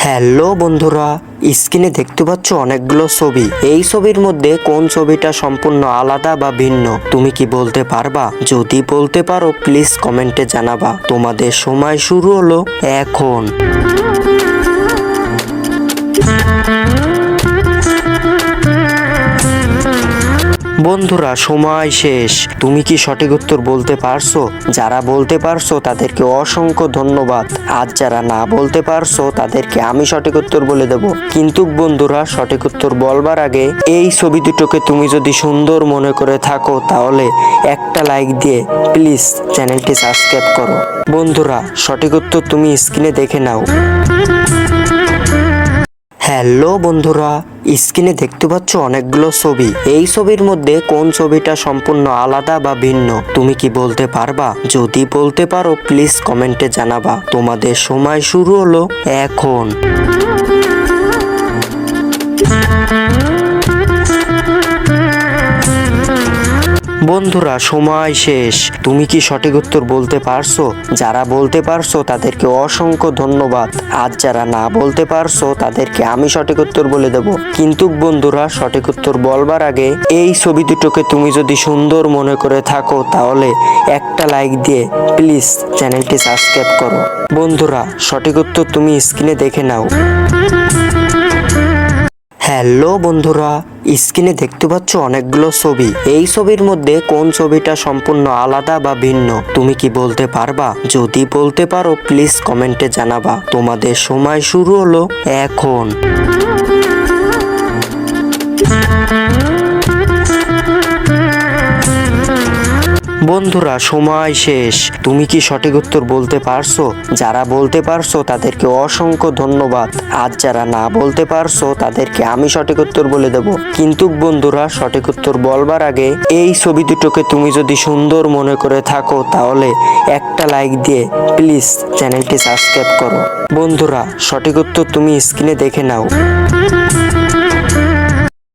Hello বন্ধুরা, স্ক্রিনে দেখতে পাচ্ছ অনেকগুলো ছবি। এই ছবির মধ্যে কোন ছবিটা সম্পূর্ণ আলাদা বা ভিন্ন তুমি কি বলতে পারবা? যদি বলতে পারো প্লিজ কমেন্টে জানাবা। তোমাদের সময় শুরু হলো এখন। বন্ধুরা সময় শেষ। তুমি কি সঠিক উত্তর বলতে পারছো? যারা বলতে পারছো তাদেরকে অসংখ্য ধন্যবাদ। আর যারা না বলতে পারছো তাদেরকে আমি সঠিক উত্তর বলে দেব। কিন্তু বন্ধুরা সঠিক উত্তর বলবার আগে এই ছবি দুটোকে তুমি যদি সুন্দর মনে করে থাকো তাহলে একটা লাইক দিয়ে প্লিজ চ্যানেলটি সাবস্ক্রাইব করো। বন্ধুরা সঠিক উত্তর তুমি স্ক্রিনে দেখে নাও। হ্যালো বন্ধুরা, স্ক্রিনে দেখতে পাচ্ছ অনেকগুলো ছবি। এই ছবির মধ্যে কোন ছবিটা সম্পূর্ণ আলাদা বা ভিন্ন তুমি কি বলতে পারবা? যদি বলতে পারো প্লিজ কমেন্টে জানাবা। তোমাদের সময় শুরু হলো এখন। বন্ধুরা সময় শেষ। তুমি কি সঠিক উত্তর বলতে পারছো? যারা বলতে পারছো তাদেরকে অসংখ্য ধন্যবাদ। আর যারা না বলতে পারছো তাদেরকে আমি সঠিক উত্তর বলে দেব। কিন্তু বন্ধুরা সঠিক উত্তর বলবার আগে এই ছবি দুটোকে তুমি যদি সুন্দর মনে করে থাকো তাহলে একটা লাইক দিয়ে প্লিজ চ্যানেলটি সাবস্ক্রাইব করো। বন্ধুরা সঠিক উত্তর তুমি স্ক্রিনে দেখে নাও। হ্যালো বন্ধুরা, স্ক্রিনে দেখতে পাচ্ছ অনেকগুলো ছবি। এই ছবির মধ্যে কোন ছবিটা সম্পূর্ণ আলাদা বা ভিন্ন তুমি কি বলতে পারবা? যদি বলতে পারো প্লিজ কমেন্টে জানাবা। তোমাদের সময় শুরু হলো এখন। বন্ধুরা সময় শেষ। তুমি কি সঠিক উত্তর বলতে পারছো? যারা বলতে পারছো তাদেরকে অসংখ্য ধন্যবাদ। আর যারা না বলতে পারছো তাদেরকে আমি সঠিক উত্তর বলে দেব। কিন্তু বন্ধুরা সঠিক উত্তর বলবার আগে এই ছবি দুটোকে তুমি যদি সুন্দর মনে করে থাকো তাহলে একটা লাইক দিয়ে প্লিজ চ্যানেলটি সাবস্ক্রাইব করো। বন্ধুরা সঠিক উত্তর তুমি স্ক্রিনে দেখে নাও।